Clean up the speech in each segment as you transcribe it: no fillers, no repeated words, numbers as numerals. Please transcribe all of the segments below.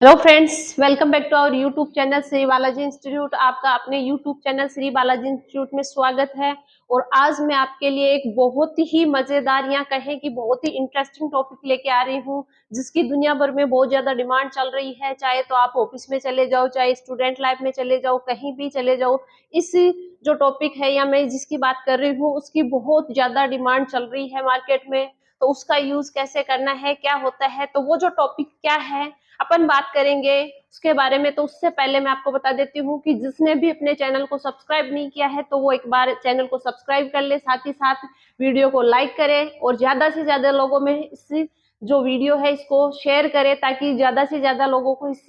Hello friends, welcome back to our YouTube channel Shri Balaji institute. आपका अपने YouTube channel Shri Balaji institute में स्वागत है। और आज मैं आपके लिए एक बहुत ही मजेदार या कहें कि बहुत ही इंटरेस्टिंग टॉपिक लेके आ रही हूँ, जिसकी दुनिया भर में बहुत ज्यादा डिमांड चल रही है। चाहे तो आप ऑफिस में चले जाओ, चाहे स्टूडेंट लाइफ में चले जाओ, कहीं भी चले जाओ, इस जो टॉपिक है या मैं जिसकी बात कर रही हूँ उसकी बहुत ज्यादा डिमांड चल रही है मार्केट में। तो उसका यूज कैसे करना है, क्या होता है, तो वो जो टॉपिक क्या है अपन बात करेंगे उसके बारे में। तो उससे पहले मैं आपको बता देती हूँ कि जिसने भी अपने चैनल को सब्सक्राइब नहीं किया है तो वो एक बार चैनल को सब्सक्राइब कर ले, साथ ही साथ वीडियो को लाइक करे और ज्यादा से ज्यादा लोगों में इस जो वीडियो है इसको शेयर करे, ताकि ज्यादा से ज्यादा लोगों को इस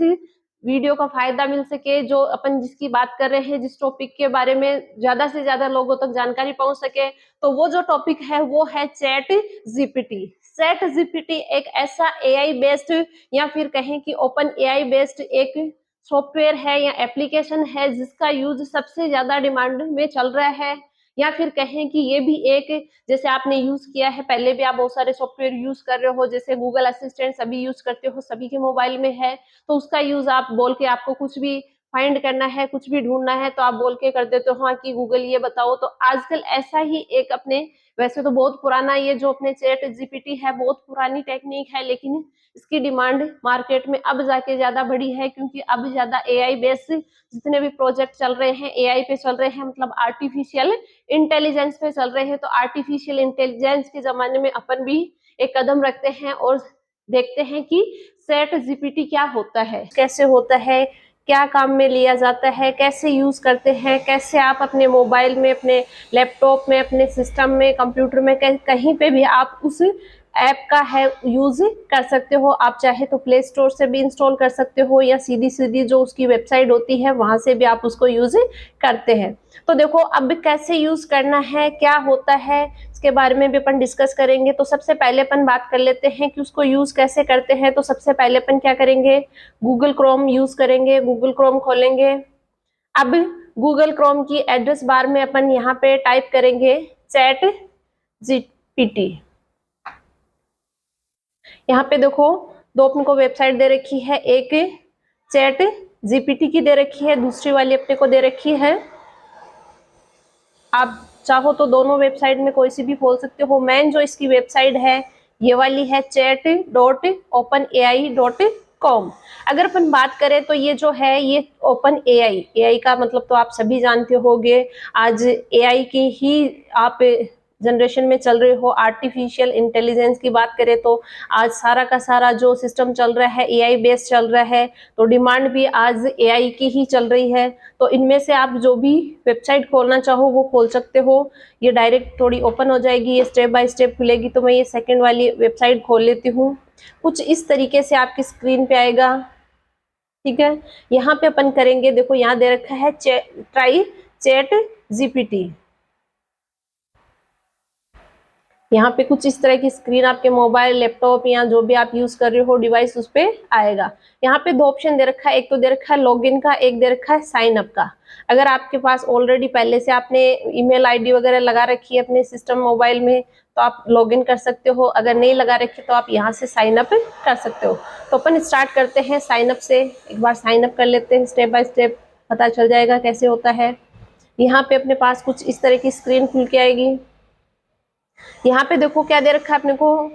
वीडियो का फायदा मिल सके। जो अपन जिसकी बात कर रहे हैं, जिस टॉपिक के बारे में ज्यादा से ज्यादा लोगों तक जानकारी पहुंच सके, तो वो जो टॉपिक है वो है चैट जीपीटी। चैट जीपीटी एक ऐसा एआई बेस्ड या फिर कहें कि ओपन एआई बेस्ड एक सॉफ्टवेयर है या एप्लीकेशन है जिसका यूज सबसे ज्यादा डिमांड में चल रहा है। या फिर कहें कि ये भी एक, जैसे आपने यूज किया है पहले भी, आप बहुत सारे सॉफ्टवेयर यूज कर रहे हो, जैसे गूगल असिस्टेंट सभी यूज करते हो, सभी के मोबाइल में है। तो उसका यूज आप बोल के, आपको कुछ भी फाइंड करना है, कुछ भी ढूंढना है, तो आप बोल के कर देते हो हाँ कि गूगल ये बताओ। तो आजकल ऐसा ही एक अपने, वैसे तो बहुत पुराना ये जो अपने चैट जीपीटी है बहुत पुरानी टेक्निक है, लेकिन इसकी डिमांड मार्केट में अब जाके ज्यादा बढ़ी है, क्योंकि अब ज्यादा एआई बेस्ड जितने भी प्रोजेक्ट चल रहे हैं एआई पे चल रहे हैं, मतलब आर्टिफिशियल इंटेलिजेंस पे चल रहे हैं। तो आर्टिफिशियल इंटेलिजेंस के जमाने में अपन भी एक कदम रखते हैं और देखते हैं कि चैट जीपीटी क्या होता है, कैसे होता है, क्या काम में लिया जाता है, कैसे यूज करते हैं, कैसे आप अपने मोबाइल में, अपने लैपटॉप में, अपने सिस्टम में, कंप्यूटर में, कहीं पे भी आप उस ऐप का है यूज कर सकते हो। आप चाहे तो प्ले स्टोर से भी इंस्टॉल कर सकते हो या सीधी सीधी जो उसकी वेबसाइट होती है वहां से भी आप उसको यूज करते हैं। तो देखो अब कैसे यूज करना है, क्या होता है, इसके बारे में भी अपन डिस्कस करेंगे। तो सबसे पहले अपन बात कर लेते हैं कि उसको यूज कैसे करते हैं। तो सबसे पहले अपन क्या करेंगे, गूगल क्रोम यूज करेंगे। गूगल क्रोम खोलेंगे। अब गूगल क्रोम की एड्रेस बार में अपन यहाँ पे टाइप करेंगे चैट जीपीटी। यहाँ पे देखो दो अपने को वेबसाइट दे रखी है, एक चैट जीपीटी की दे रखी है, दूसरी वाली अपने को दे रखी है। आप चाहो तो दोनों वेबसाइट में कोई सी भी खोल सकते हो। मेन जो इसकी वेबसाइट है ये वाली है chat.openeai.com। अगर अपन बात करें तो ये जो है ये ओपन एआई का मतलब तो आप सभी जानते होंगे। आज एआई की ही आप जनरेशन में चल रहे हो। आर्टिफिशियल इंटेलिजेंस की बात करें तो आज सारा का सारा जो सिस्टम चल रहा है एआई बेस्ड चल रहा है, तो डिमांड भी आज एआई की ही चल रही है। तो इनमें से आप जो भी वेबसाइट खोलना चाहो वो खोल सकते हो। ये डायरेक्ट थोड़ी ओपन हो जाएगी, ये स्टेप बाय स्टेप खुलेगी। तो मैं ये सेकंड वाली वेबसाइट खोल लेती हूँ। कुछ इस तरीके से आपकी स्क्रीन पे आएगा, ठीक है। यहाँ पे अपन करेंगे, देखो यहाँ दे रखा है ट्राई चैट जीपीटी। यहाँ पे कुछ इस तरह की स्क्रीन आपके मोबाइल, लैपटॉप या जो भी आप यूज कर रहे हो डिवाइस उस पे आएगा। यहाँ पे दो ऑप्शन दे रखा है, एक तो दे रखा है लॉगिन का, एक दे रखा है साइन अप का। अगर आपके पास ऑलरेडी पहले से आपने ईमेल आईडी वगैरह लगा रखी है अपने सिस्टम मोबाइल में तो आप लॉगिन कर सकते हो। अगर नहीं लगा रखी तो आप यहाँ से साइन अप कर सकते हो। तो अपन स्टार्ट करते हैं साइन अप से। एक बार साइन अप कर लेते हैं, स्टेप बाय स्टेप पता चल जाएगा कैसे होता है। यहाँ पे अपने पास कुछ इस तरह की स्क्रीन खुल के आएगी। यहाँ पे देखो क्या दे रखा है अपने को,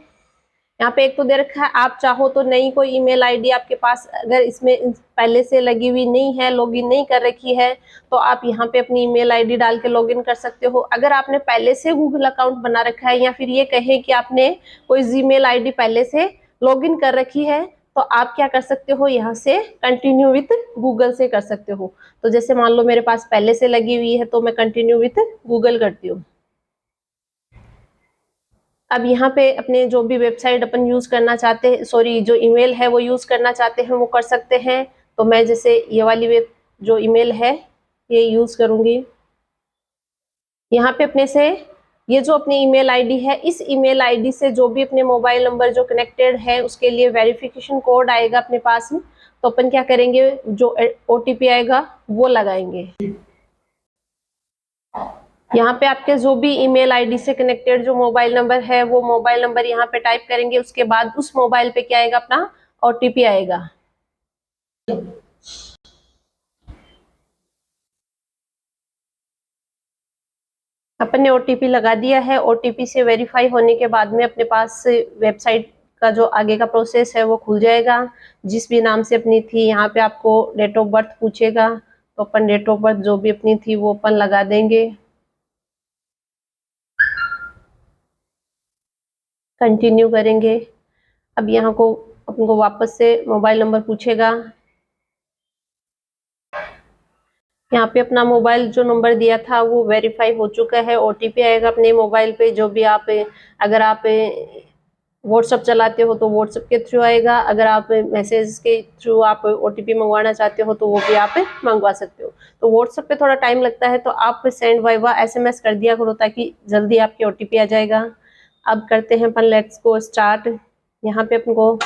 यहाँ पे एक तो दे रखा है आप चाहो तो नई कोई ईमेल आईडी आपके पास अगर इसमें पहले से लगी हुई नहीं है, लॉगिन नहीं कर रखी है, तो आप यहाँ पे अपनी ईमेल आईडी डाल के लॉगिन कर सकते हो। अगर आपने पहले से गूगल अकाउंट बना रखा है या फिर ये कहे कि आपने कोई जीमेल आईडी पहले से लॉगिन कर रखी है, तो आप क्या कर सकते हो, यहाँ से कंटिन्यू विथ गूगल से कर सकते हो। तो जैसे मान लो मेरे पास पहले से लगी हुई है तो मैं कंटिन्यू विथ गूगल करती हूँ। अब यहाँ पे अपने जो भी वेबसाइट अपन यूज करना चाहते हैं, सॉरी जो ईमेल है वो यूज करना चाहते हैं वो कर सकते हैं। तो मैं जैसे ये वाली वेब जो ईमेल है ये यूज करूंगी। यहाँ पे अपने से ये जो अपनी ईमेल आईडी है, इस ईमेल आईडी से जो भी अपने मोबाइल नंबर जो कनेक्टेड है उसके लिए वेरिफिकेशन कोड आएगा अपने पास में। तो अपन क्या करेंगे, जो ओटीपी आएगा वो लगाएंगे। यहाँ पे आपके जो भी ईमेल आईडी से कनेक्टेड जो मोबाइल नंबर है वो मोबाइल नंबर यहाँ पे टाइप करेंगे। उसके बाद उस मोबाइल पे क्या आएगा, अपना ओटीपी आएगा। अपन ने ओटीपी लगा दिया है। ओटीपी से वेरीफाई होने के बाद में अपने पास वेबसाइट का जो आगे का प्रोसेस है वो खुल जाएगा। जिस भी नाम से अपनी थी, यहाँ पे आपको डेट ऑफ बर्थ पूछेगा, तो अपन डेट ऑफ बर्थ जो भी अपनी थी वो अपन लगा देंगे। कंटिन्यू करेंगे। अब यहाँ को अपन को वापस से मोबाइल नंबर पूछेगा। यहाँ पे अपना मोबाइल जो नंबर दिया था वो वेरीफाई हो चुका है। ओटीपी आएगा अपने मोबाइल पे, जो भी आप, अगर आप व्हाट्सएप चलाते हो तो व्हाट्सएप के थ्रू आएगा, अगर आप मैसेज के थ्रू आप ओटीपी मंगवाना चाहते हो तो वो भी आप मंगवा सकते हो। तो व्हाट्सएप पे थोड़ा टाइम लगता है, तो आप सेंड वाइवा एसएमएस कर दिया करो ताकि जल्दी आपके ओटीपी आ जाएगा। अब करते हैं अपन लेट्स गो स्टार्ट। यहाँ पे अपन को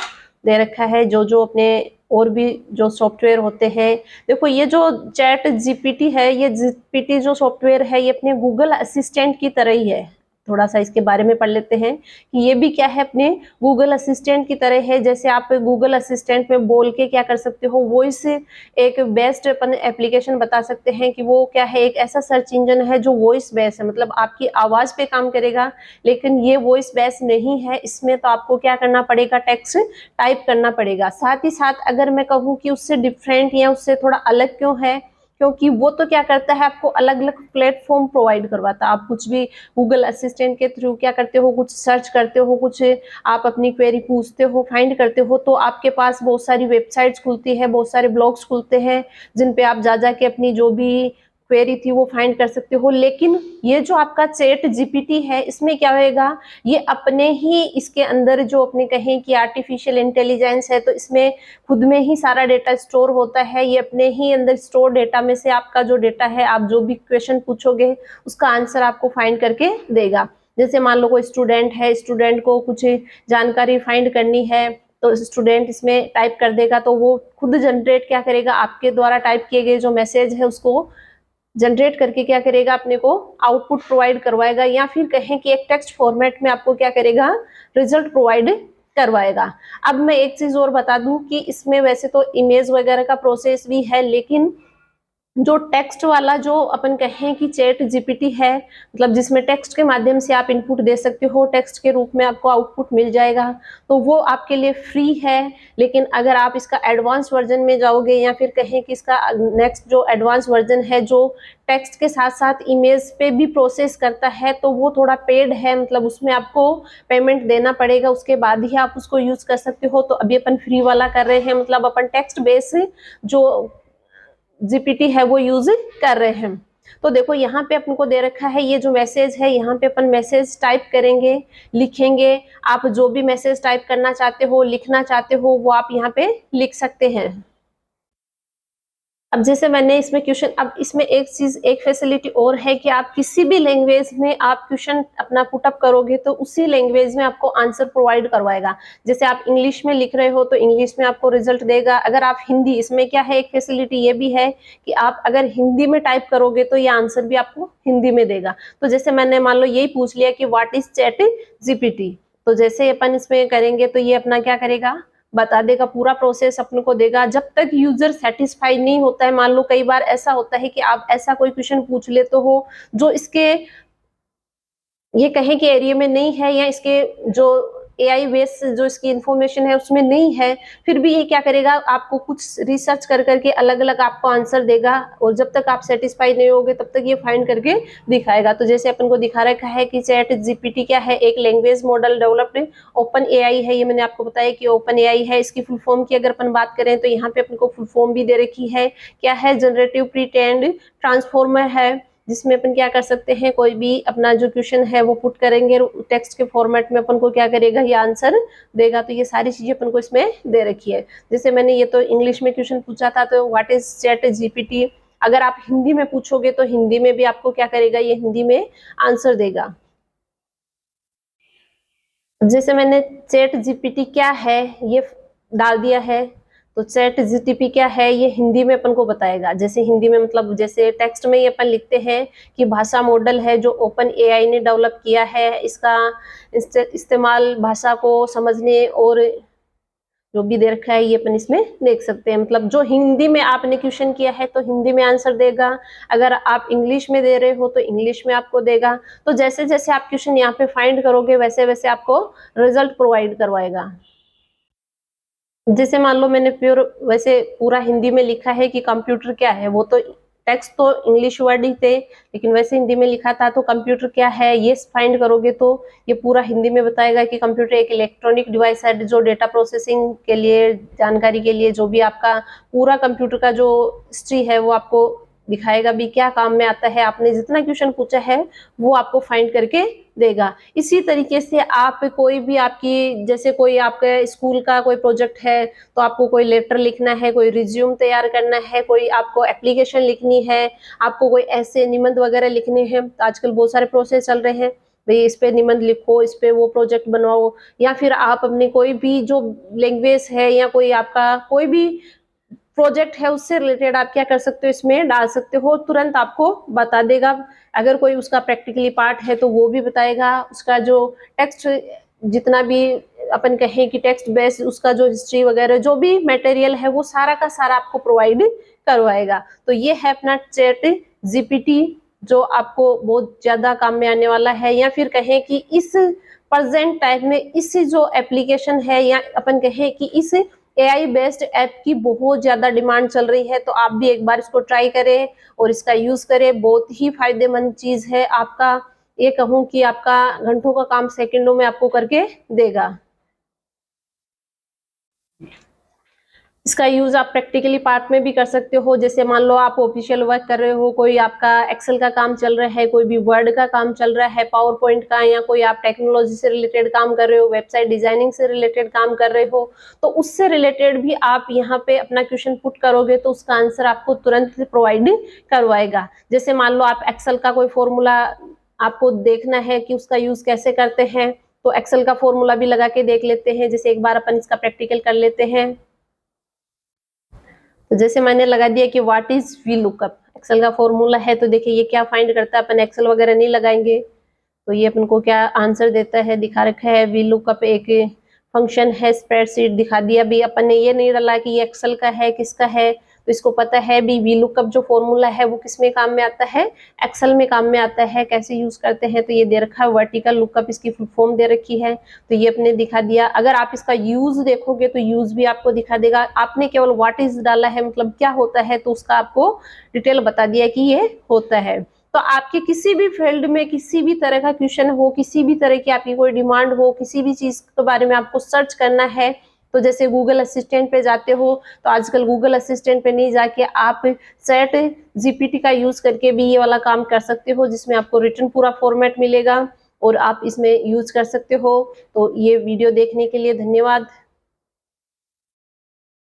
दे रखा है जो जो अपने और भी जो सॉफ्टवेयर होते हैं। देखो ये जो चैट जीपीटी है, ये जीपीटी जो सॉफ्टवेयर है ये अपने गूगल असिस्टेंट की तरह ही है। थोड़ा सा इसके बारे में पढ़ लेते हैं कि ये भी क्या है, अपने गूगल असिस्टेंट की तरह है। जैसे आप गूगल असिस्टेंट में बोल के क्या कर सकते हो, वॉइस एक बेस्ट अपन एप्लीकेशन बता सकते हैं कि वो क्या है, एक ऐसा सर्च इंजन है जो वॉइस बेस्ड है, मतलब आपकी आवाज पे काम करेगा। लेकिन ये वॉइस बेस्ड नहीं है, इसमें तो आपको क्या करना पड़ेगा, टेक्स्ट टाइप करना पड़ेगा। साथ ही साथ अगर मैं कहूँ कि उससे डिफरेंट या उससे थोड़ा अलग क्यों है, क्योंकि वो तो क्या करता है, आपको अलग अलग प्लेटफॉर्म प्रोवाइड करवाता है। आप कुछ भी गूगल असिस्टेंट के थ्रू क्या करते हो, कुछ सर्च करते हो, कुछ आप अपनी क्वेरी पूछते हो, फाइंड करते हो, तो आपके पास बहुत सारी वेबसाइट्स खुलती है, बहुत सारे ब्लॉग्स खुलते हैं जिन पे आप जा के अपनी जो भी क्वेरी थी वो फाइंड कर सकते हो। लेकिन ये जो आपका चैट जीपीटी है, इसमें क्या होएगा, ये अपने ही इसके अंदर जो अपने कहें कि आर्टिफिशियल इंटेलिजेंस है, तो इसमें खुद में ही सारा डेटा स्टोर होता है। ये अपने ही अंदर स्टोर डेटा में से आपका जो डेटा है, आप जो भी क्वेश्चन पूछोगे उसका आंसर आपको फाइंड करके देगा। जैसे मान लो कोई स्टूडेंट है, स्टूडेंट को कुछ जानकारी फाइंड करनी है, तो स्टूडेंट इसमें टाइप कर देगा, तो वो खुद जनरेट क्या करेगा, आपके द्वारा टाइप किए गए जो मैसेज है उसको जनरेट करके क्या करेगा, अपने को आउटपुट प्रोवाइड करवाएगा, या फिर कहें कि एक टेक्स्ट फॉर्मेट में आपको क्या करेगा, रिजल्ट प्रोवाइड करवाएगा। अब मैं एक चीज और बता दूं कि इसमें वैसे तो इमेज वगैरह का प्रोसेस भी है, लेकिन जो टेक्स्ट वाला जो अपन कहें कि चैट जीपीटी है, मतलब जिसमें टेक्स्ट के माध्यम से आप इनपुट दे सकते हो, टेक्स्ट के रूप में आपको आउटपुट मिल जाएगा, तो वो आपके लिए फ्री है। लेकिन अगर आप इसका एडवांस वर्जन में जाओगे, या फिर कहें कि इसका नेक्स्ट जो एडवांस वर्जन है जो टेक्स्ट के साथ साथ इमेज पे भी प्रोसेस करता है, तो वो थोड़ा पेड है, मतलब उसमें आपको पेमेंट देना पड़ेगा, उसके बाद ही आप उसको यूज कर सकते हो। तो अभी अपन फ्री वाला कर रहे हैं, मतलब अपन टेक्स्ट बेस जो जीपीटी है वो यूज कर रहे हैं। तो देखो यहाँ पे अपन को दे रखा है ये जो मैसेज है, यहाँ पे अपन मैसेज टाइप करेंगे, लिखेंगे। आप जो भी मैसेज टाइप करना चाहते हो, लिखना चाहते हो, वो आप यहाँ पे लिख सकते हैं। अब जैसे मैंने इसमें क्वेश्चन, अब इसमें एक चीज, एक फैसिलिटी और है कि आप किसी भी लैंग्वेज में आप क्वेश्चन अपना पुटअप करोगे तो उसी लैंग्वेज में आपको आंसर प्रोवाइड करवाएगा। जैसे आप इंग्लिश में लिख रहे हो तो इंग्लिश में आपको रिजल्ट देगा। अगर आप हिंदी, इसमें क्या है, एक फैसिलिटी ये भी है कि आप अगर हिंदी में टाइप करोगे तो ये आंसर भी आपको हिंदी में देगा। तो जैसे मैंने मान लो यही पूछ लिया कि व्हाट इज चैट जीपीटी, तो जैसे अपन इसमें करेंगे तो ये अपना क्या करेगा, बता देगा, पूरा प्रोसेस अपने को देगा। जब तक यूजर सेटिस्फाई नहीं होता है, मान लो कई बार ऐसा होता है कि आप ऐसा कोई क्वेश्चन पूछ लेते हो जो इसके ये कहें कि एरिया में नहीं है, या इसके जो एआई बेस जो इसकी इंफॉर्मेशन है उसमें नहीं है, फिर भी ये क्या करेगा, आपको कुछ रिसर्च कर करके अलग अलग आपको आंसर देगा, और जब तक आप सेटिस्फाई नहीं होगे तब तक ये फाइंड करके दिखाएगा। तो जैसे अपन को दिखा रखा है कि चैट जीपीटी क्या है, एक language model developed open AI है। ये मैंने आपको बताया कि ओपन एआई है। इसकी फुल फॉर्म की अगर अपन बात करें तो यहाँ पे अपन को फुल फॉर्म भी दे रखी है, क्या है, जनरेटिव प्री ट्रेन्ड ट्रांसफॉर्मर है, जिसमें अपन क्या कर सकते हैं, कोई भी अपना जो क्वेश्चन है वो पुट करेंगे, टेक्स्ट के फॉर्मेट में अपन को क्या करेगा, ये आंसर देगा। तो ये सारी चीजें अपन को इसमें दे रखी है। जैसे मैंने ये तो इंग्लिश में क्वेश्चन पूछा था, तो व्हाट इज चैट जीपीटी, अगर आप हिंदी में पूछोगे तो हिंदी में भी आपको क्या करेगा, ये हिंदी में आंसर देगा। जैसे मैंने चैट जीपीटी क्या है ये डाल दिया है, तो चैट जीटीपी क्या है ये हिंदी में अपन को बताएगा। जैसे हिंदी में मतलब जैसे टेक्स्ट में ये अपन लिखते हैं कि भाषा मॉडल है जो ओपन एआई ने डेवलप किया है, इसका इस्तेमाल भाषा को समझने और जो भी दे रखा है ये अपन इसमें देख सकते हैं। मतलब जो हिंदी में आपने क्वेश्चन किया है तो हिंदी में आंसर देगा, अगर आप इंग्लिश में दे रहे हो तो इंग्लिश में आपको देगा। तो जैसे जैसे आप क्वेश्चन यहाँ पे फाइंड करोगे वैसे वैसे आपको रिजल्ट प्रोवाइड करवाएगा। जैसे मान लो मैंने प्योर वैसे पूरा हिंदी में लिखा है कि कंप्यूटर क्या है, वो तो टेक्स्ट तो इंग्लिश वर्ड ही थे लेकिन वैसे हिंदी में लिखा था। तो कंप्यूटर क्या है ये फाइंड करोगे तो ये पूरा हिंदी में बताएगा कि कंप्यूटर एक इलेक्ट्रॉनिक डिवाइस है जो डेटा प्रोसेसिंग के लिए, जानकारी के लिए, जो भी आपका पूरा कंप्यूटर का जो हिस्ट्री है वो आपको दिखाएगा भी क्या काम में आता है। आपने जितना क्वेश्चन पूछा है वो आपको फाइंड करके देगा। इसी तरीके से आप कोई भी आपकी, जैसे कोई आपके स्कूल का कोई प्रोजेक्ट है तो आपको कोई लेटर लिखना है, कोई रिज्यूम तैयार करना है, कोई आपको एप्लीकेशन लिखनी है, आपको कोई ऐसे निबंध वगैरह लिखने हैं, तो आजकल बहुत सारे प्रोसेस चल रहे हैं भाई, इस पे निबंध लिखो, इस पे वो प्रोजेक्ट बनवाओ, या फिर आप अपने कोई भी जो लैंग्वेज है या कोई आपका कोई भी प्रोजेक्ट है उससे रिलेटेड आप क्या कर सकते हो, इसमें डाल सकते हो, तुरंत आपको बता देगा। अगर कोई उसका प्रैक्टिकली पार्ट है तो वो भी बताएगा, उसका जो टेक्स्ट जितना भी अपन कहें कि टेक्स्ट बेस्ड उसका जो हिस्ट्री वगैरह जो भी मटेरियल है वो सारा का सारा आपको प्रोवाइड करवाएगा। तो ये है अपना चैट जीपीटी जो आपको बहुत ज्यादा काम में आने वाला है, या फिर कहें कि इस प्रेजेंट टाइम में इस जो एप्लीकेशन है या अपन कहें कि इस एआई बेस्ड ऐप की बहुत ज्यादा डिमांड चल रही है। तो आप भी एक बार इसको ट्राई करें और इसका यूज करें, बहुत ही फायदेमंद चीज है। आपका ये कहूँ कि आपका घंटों का काम सेकंडों में आपको करके देगा। इसका यूज आप प्रैक्टिकली पार्ट में भी कर सकते हो। जैसे मान लो आप ऑफिशियल वर्क कर रहे हो, कोई आपका एक्सेल का काम चल रहा है, कोई भी वर्ड का काम चल रहा है, पावर पॉइंट का, या कोई आप टेक्नोलॉजी से रिलेटेड काम कर रहे हो, वेबसाइट डिजाइनिंग से रिलेटेड काम कर रहे हो, तो उससे रिलेटेड भी आप यहाँ पे अपना क्वेश्चन पुट करोगे तो उसका आंसर आपको तुरंत प्रोवाइड करवाएगा। जैसे मान लो आप एक्सेल का कोई फॉर्मूला आपको देखना है कि उसका यूज कैसे करते हैं, तो एक्सेल का फॉर्मूला भी लगा के देख लेते हैं। जैसे एक बार अपन इसका प्रैक्टिकल कर लेते हैं। तो जैसे मैंने लगा दिया कि what is V lookup, Excel का फॉर्मूला है, तो देखिए ये क्या फाइंड करता है। अपन एक्सेल वगैरह नहीं लगाएंगे तो ये अपन को क्या आंसर देता है, दिखा रखा है वी लुकअप एक फंक्शन है, स्प्रेडशीट दिखा दिया भी। अपन ने ये नहीं डाला कि ये एक्सेल का है किसका है, तो इसको पता है भी वी लुकअप जो फॉर्मूला है वो किस में काम में आता है, एक्सेल में काम में आता है। कैसे यूज करते हैं तो ये दे रखा है वर्टिकल लुकअप, इसकी फुल फॉर्म दे रखी है, तो ये अपने दिखा दिया। अगर आप इसका यूज देखोगे तो यूज भी आपको दिखा देगा। आपने केवल व्हाट इज डाला है मतलब क्या होता है, तो उसका आपको डिटेल बता दिया कि ये होता है। तो आपके किसी भी फील्ड में किसी भी तरह का क्वेश्चन हो, किसी भी तरह की आपकी कोई डिमांड हो, किसी भी चीज के बारे में आपको सर्च करना है, तो जैसे गूगल असिस्टेंट पे जाते हो तो आजकल गूगल असिस्टेंट पे नहीं जाके आप चैट जीपीटी का यूज करके भी ये वाला काम कर सकते हो, जिसमें आपको रिटन पूरा फॉर्मेट मिलेगा और आप इसमें यूज कर सकते हो। तो ये वीडियो देखने के लिए धन्यवाद।